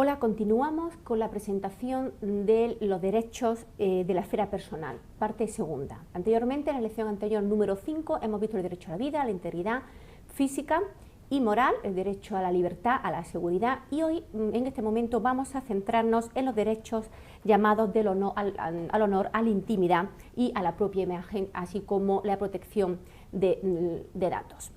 Hola, continuamos con la presentación de los derechos de la esfera personal, parte segunda. Anteriormente, en la lección anterior número 5, hemos visto el derecho a la vida, a la integridad física y moral, el derecho a la libertad, a la seguridad, y hoy, en este momento, vamos a centrarnos en los derechos llamados al honor, a la intimidad y a la propia imagen, así como la protección de datos.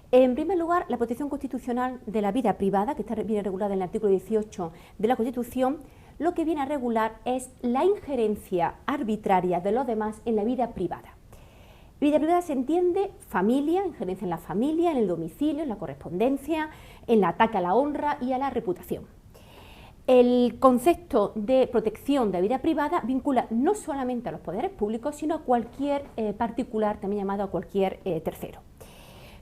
En primer lugar, la protección constitucional de la vida privada, que viene regulada en el artículo 18 de la Constitución, lo que viene a regular es la injerencia arbitraria de los demás en la vida privada. Vida privada se entiende familia, injerencia en la familia, en el domicilio, en la correspondencia, en el ataque a la honra y a la reputación. El concepto de protección de la vida privada vincula no solamente a los poderes públicos, sino a cualquier particular, también llamado a cualquier tercero.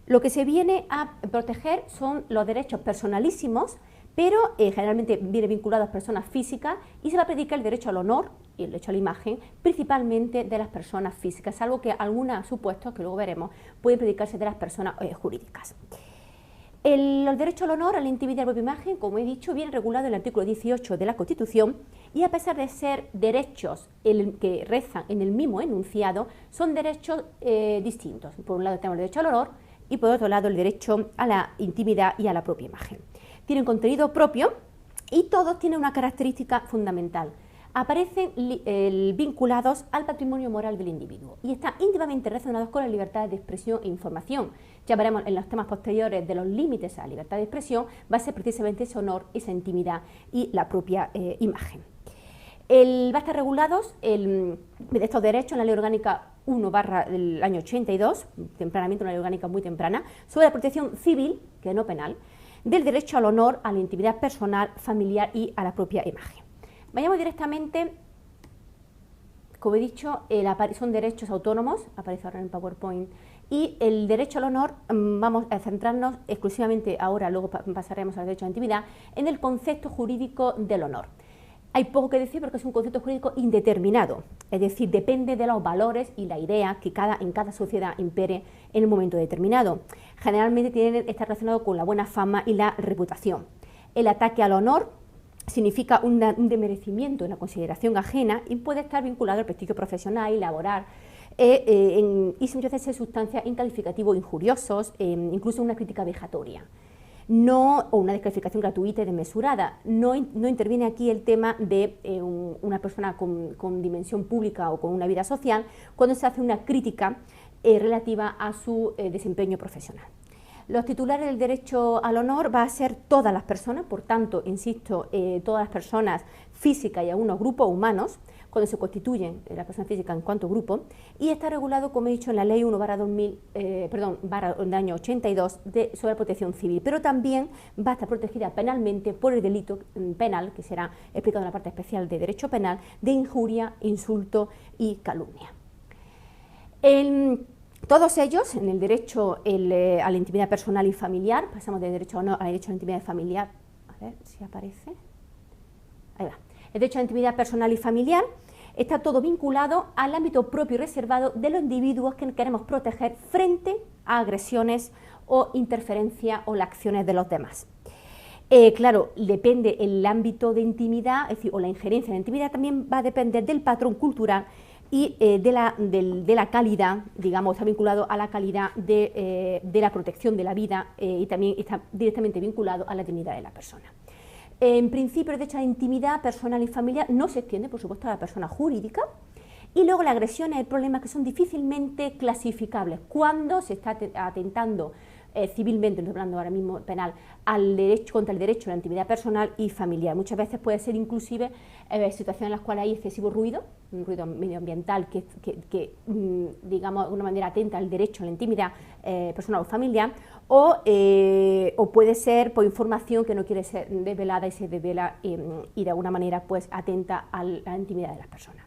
Lo que se viene a proteger son los derechos personalísimos, pero generalmente viene vinculado a personas físicas y se va a predicar el derecho al honor y el derecho a la imagen, principalmente de las personas físicas, salvo que algunos supuestos, que luego veremos, pueden predicarse de las personas jurídicas. Los derechos al honor, a la intimidad y a la propia imagen, como he dicho, viene regulado en el artículo 18 de la Constitución y a pesar de ser derechos que rezan en el mismo enunciado, son derechos distintos. Por un lado tenemos el derecho al honor, y por otro lado el derecho a la intimidad y a la propia imagen. Tienen contenido propio y todos tienen una característica fundamental. Aparecen vinculados al patrimonio moral del individuo y están íntimamente relacionados con la libertad de expresión e información. Ya veremos en los temas posteriores de los límites a la libertad de expresión, va a ser precisamente ese honor, esa intimidad y la propia imagen. Va a estar regulados estos derechos en la Ley Orgánica 1 del año 82, tempranamente una ley orgánica muy temprana, sobre la protección civil, que no penal, del derecho al honor, a la intimidad personal, familiar y a la propia imagen. Vayamos directamente, como he dicho, son derechos autónomos, aparece ahora en el PowerPoint, y el derecho al honor, vamos a centrarnos exclusivamente ahora, luego pasaremos al derecho a la intimidad, en el concepto jurídico del honor. Hay poco que decir porque es un concepto jurídico indeterminado, es decir, depende de los valores y la idea que en cada sociedad impere en un momento determinado. Generalmente está relacionado con la buena fama y la reputación. El ataque al honor significa un demerecimiento en la consideración ajena y puede estar vinculado al prestigio profesional y laboral, y muchas veces se sustancias en calificativos injuriosos, incluso una crítica vejatoria. O una descalificación gratuita y desmesurada. No interviene aquí el tema de una persona con dimensión pública o con una vida social cuando se hace una crítica relativa a su desempeño profesional. Los titulares del derecho al honor va a ser todas las personas, por tanto, insisto, todas las personas físicas y algunos grupos humanos, cuando se constituyen la persona física en cuanto grupo, y está regulado, como he dicho, en la Ley 1/2000, del año 82 sobre protección civil, pero también va a estar protegida penalmente por el delito penal, que será explicado en la parte especial de derecho penal, de injuria, insulto y calumnia. Todos ellos, en el derecho a la intimidad personal y familiar, pasamos del derecho al derecho a la intimidad familiar, a ver si aparece, ahí va. El derecho a la intimidad personal y familiar está todo vinculado al ámbito propio y reservado de los individuos que queremos proteger frente a agresiones o interferencia o las acciones de los demás. Claro, depende el ámbito de intimidad, es decir, o la injerencia en la intimidad también va a depender del patrón cultural y de la calidad, digamos, está vinculado a la calidad de la protección de la vida y también está directamente vinculado a la dignidad de la persona. En principio, el derecho a la intimidad personal y familiar no se extiende, por supuesto, a la persona jurídica. Y luego la agresión es el problema que son difícilmente clasificables. Cuando se está atentando civilmente, no estoy hablando ahora mismo penal, contra el derecho a la intimidad personal y familiar. Muchas veces puede ser inclusive situaciones en las cuales hay excesivo ruido, un ruido medioambiental que digamos, de alguna manera atenta al derecho a la intimidad personal o familiar, o puede ser por información que no quiere ser desvelada y se desvela y de alguna manera pues atenta a la intimidad de las personas.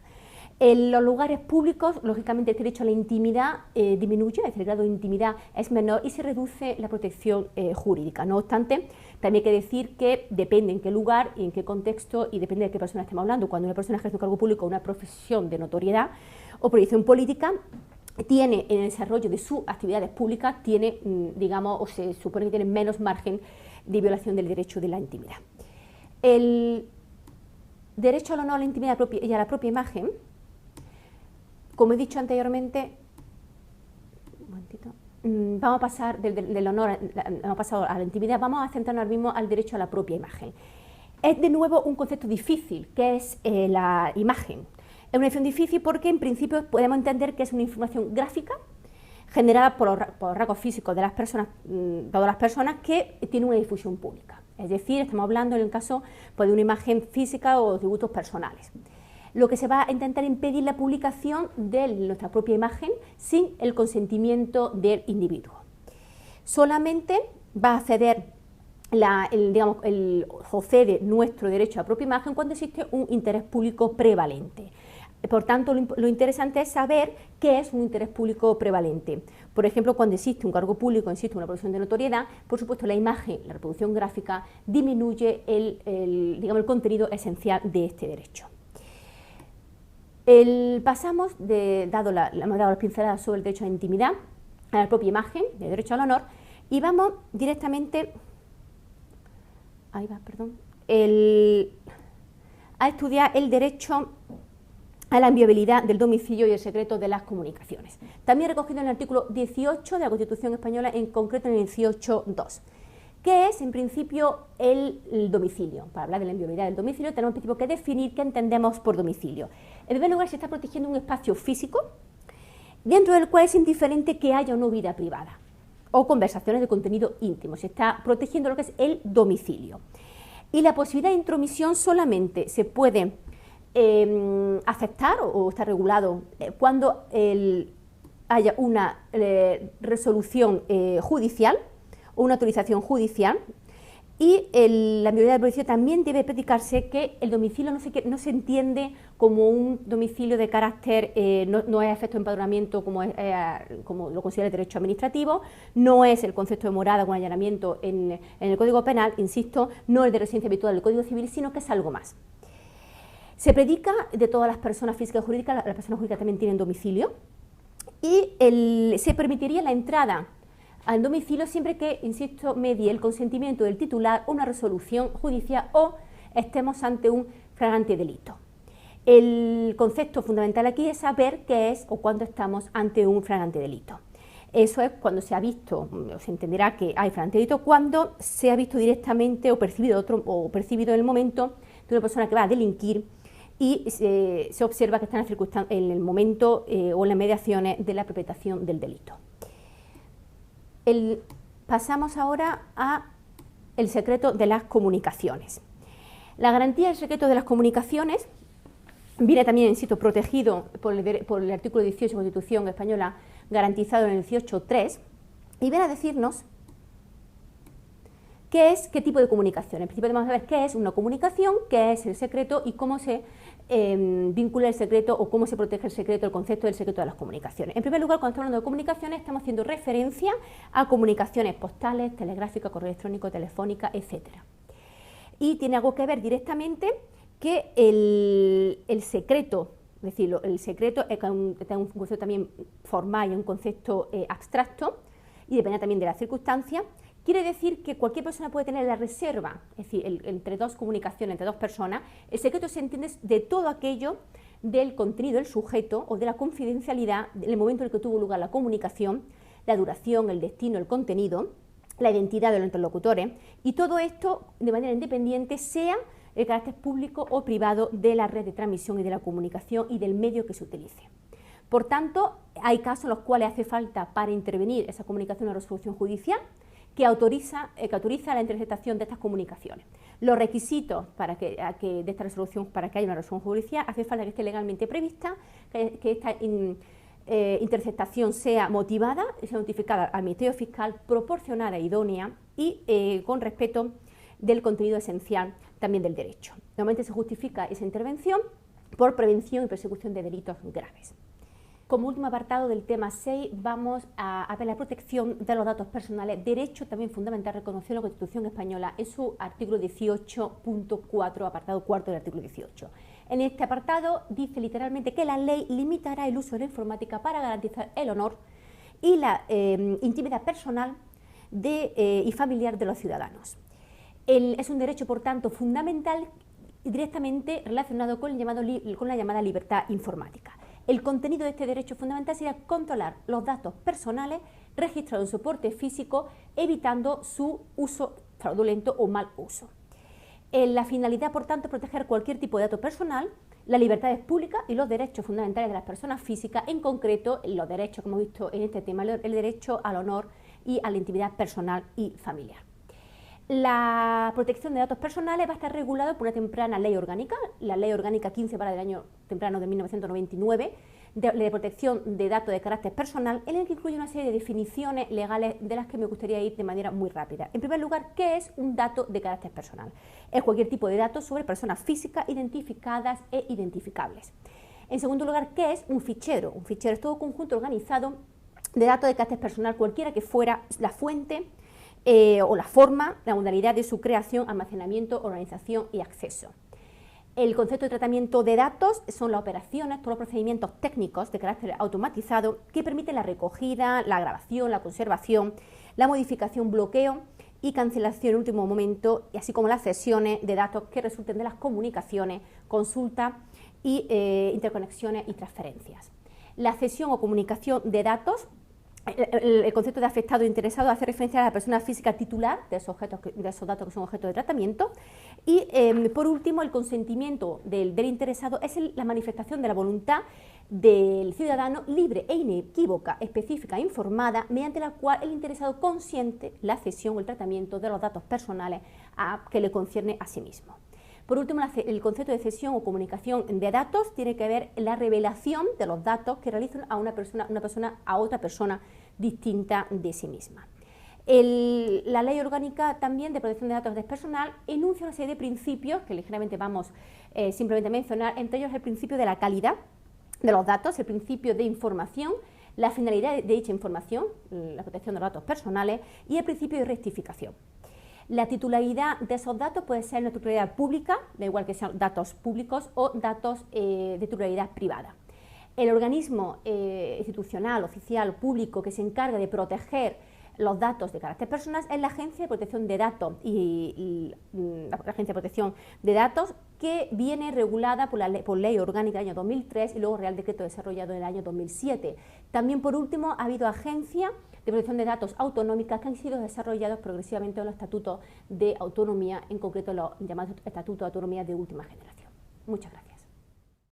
En los lugares públicos, lógicamente, el derecho a la intimidad disminuye, es decir, el grado de intimidad es menor y se reduce la protección jurídica. No obstante, también hay que decir que depende en qué lugar y en qué contexto y depende de qué persona estemos hablando. Cuando una persona ejerce un cargo público o una profesión de notoriedad o proyección política, tiene en el desarrollo de sus actividades públicas, digamos, o se supone que tiene menos margen de violación del derecho de la intimidad. El derecho al honor, a la intimidad y a la propia imagen, como he dicho anteriormente, un momentito, vamos a pasar del honor, hemos pasado a la intimidad, vamos a centrarnos ahora mismo al derecho a la propia imagen. Es de nuevo un concepto difícil, que es la imagen. Es una definición difícil porque en principio podemos entender que es una información gráfica generada por rasgos físicos de las personas, todas las personas, que tienen una difusión pública. Es decir, estamos hablando en el caso pues, de una imagen física o atributos personales. Lo que se va a intentar impedir la publicación de nuestra propia imagen sin el consentimiento del individuo. Solamente va a ceder o cede nuestro derecho a la propia imagen cuando existe un interés público prevalente. Por tanto, lo interesante es saber qué es un interés público prevalente. Por ejemplo, cuando existe un cargo público, existe una producción de notoriedad, por supuesto la imagen, la reproducción gráfica, disminuye el contenido esencial de este derecho. Pasamos, hemos dado las pinceladas sobre el derecho a la intimidad, a la propia imagen, el derecho al honor, y vamos directamente a estudiar el derecho a la inviolabilidad del domicilio y el secreto de las comunicaciones. También recogido en el artículo 18 de la Constitución Española, en concreto en el 18.2. ¿Qué es, en principio, el domicilio? Para hablar de la inviolabilidad del domicilio tenemos en principio que definir qué entendemos por domicilio. En primer lugar, se está protegiendo un espacio físico dentro del cual es indiferente que haya o no vida privada o conversaciones de contenido íntimo. Se está protegiendo lo que es el domicilio. Y la posibilidad de intromisión solamente se puede aceptar o está regulado cuando haya una resolución judicial o una autorización judicial, y la inviolabilidad del domicilio también debe predicarse que el domicilio no se entiende como un domicilio de carácter, no es efecto de empadronamiento como lo considera el derecho administrativo, no es el concepto de morada con allanamiento en el Código Penal, insisto, no es de residencia habitual del Código Civil, sino que es algo más. Se predica de todas las personas físicas y jurídicas, las personas jurídicas también tienen domicilio, y se permitiría la entrada al domicilio siempre que, insisto, medie el consentimiento del titular, una resolución judicial o estemos ante un flagrante delito. El concepto fundamental aquí es saber qué es o cuándo estamos ante un flagrante delito. Eso es cuando se ha visto, se entenderá que hay flagrante delito, cuando se ha visto directamente o percibido en el momento de una persona que va a delinquir y se observa que está en el momento o en las mediaciones de la perpetración del delito. Pasamos ahora a el secreto de las comunicaciones. La garantía del secreto de las comunicaciones viene también, insisto, protegido por el artículo 18 de la Constitución Española, garantizado en el 18.3, y viene a decirnos qué tipo de comunicación. En principio vamos a ver qué es una comunicación, qué es el secreto y cómo se vincula el secreto o cómo se protege el secreto, el concepto del secreto de las comunicaciones. En primer lugar, cuando estamos hablando de comunicaciones, estamos haciendo referencia a comunicaciones postales, telegráficas, correo electrónico, telefónica, etc. Y tiene algo que ver directamente que el secreto, es decir, el secreto es un concepto también formal y un concepto abstracto, y depende también de las circunstancias. Quiere decir que cualquier persona puede tener la reserva, es decir, entre dos comunicaciones, entre dos personas, el secreto se entiende de todo aquello del contenido del sujeto o de la confidencialidad en el momento en el que tuvo lugar la comunicación, la duración, el destino, el contenido, la identidad de los interlocutores, y todo esto de manera independiente, sea el carácter público o privado de la red de transmisión y de la comunicación y del medio que se utilice. Por tanto, hay casos en los cuales hace falta para intervenir esa comunicación o resolución judicial que autoriza la interceptación de estas comunicaciones. Los requisitos de esta resolución, para que haya una resolución judicial, hace falta que esté legalmente prevista, que esta interceptación sea motivada, sea notificada al Ministerio Fiscal, proporcionada e idónea y con respeto del contenido esencial también del derecho. Normalmente se justifica esa intervención por prevención y persecución de delitos graves. Como último apartado del tema 6, vamos a ver la protección de los datos personales, derecho también fundamental reconocido en la Constitución Española en su artículo 18.4, apartado cuarto del artículo 18. En este apartado dice literalmente que la ley limitará el uso de la informática para garantizar el honor y la intimidad personal y familiar de los ciudadanos. Es un derecho, por tanto, fundamental y directamente relacionado con la llamada libertad informática. El contenido de este derecho fundamental sería controlar los datos personales registrados en soporte físico, evitando su uso fraudulento o mal uso. La finalidad, por tanto, es proteger cualquier tipo de dato personal, las libertades públicas y los derechos fundamentales de las personas físicas, en concreto los derechos, como hemos visto en este tema, el derecho al honor y a la intimidad personal y familiar. La protección de datos personales va a estar regulada por una temprana ley orgánica, la Ley Orgánica 15 del año temprano de 1999, de protección de datos de carácter personal, en el que incluye una serie de definiciones legales de las que me gustaría ir de manera muy rápida. En primer lugar, ¿qué es un dato de carácter personal? Es cualquier tipo de datos sobre personas físicas identificadas e identificables. En segundo lugar, ¿qué es un fichero? Un fichero es todo conjunto organizado de datos de carácter personal, cualquiera que fuera la fuente o la forma, la modalidad de su creación, almacenamiento, organización y acceso. El concepto de tratamiento de datos son las operaciones, todos los procedimientos técnicos de carácter automatizado que permiten la recogida, la grabación, la conservación, la modificación, bloqueo y cancelación en último momento, y así como las cesiones de datos que resulten de las comunicaciones, consultas y interconexiones y transferencias. La cesión o comunicación de datos. El concepto de afectado e interesado hace referencia a la persona física titular de esos datos que son objeto de tratamiento. Y por último, el consentimiento del interesado es la manifestación de la voluntad del ciudadano libre e inequívoca, específica e informada, mediante la cual el interesado consiente la cesión o el tratamiento de los datos personales que le concierne a sí mismo. Por último, el concepto de cesión o comunicación de datos tiene que ver la revelación de los datos que realiza una persona a otra persona distinta de sí misma. La Ley Orgánica también de Protección de Datos Personal enuncia una serie de principios que ligeramente vamos simplemente a mencionar, entre ellos el principio de la calidad de los datos, el principio de información, la finalidad de dicha información, la protección de los datos personales y el principio de rectificación. La titularidad de esos datos puede ser una titularidad pública, da igual que sean datos públicos o datos de titularidad privada. El organismo institucional, oficial, público que se encarga de proteger los datos de carácter personal es la Agencia de Protección de Datos la Agencia de Protección de Datos, que viene regulada por Ley Orgánica del año 2003 y luego Real Decreto desarrollado en el año 2007. También, por último, ha habido agencias de protección de datos autonómicas que han sido desarrollados progresivamente en los estatutos de autonomía, en concreto los llamados estatutos de autonomía de última generación. Muchas gracias.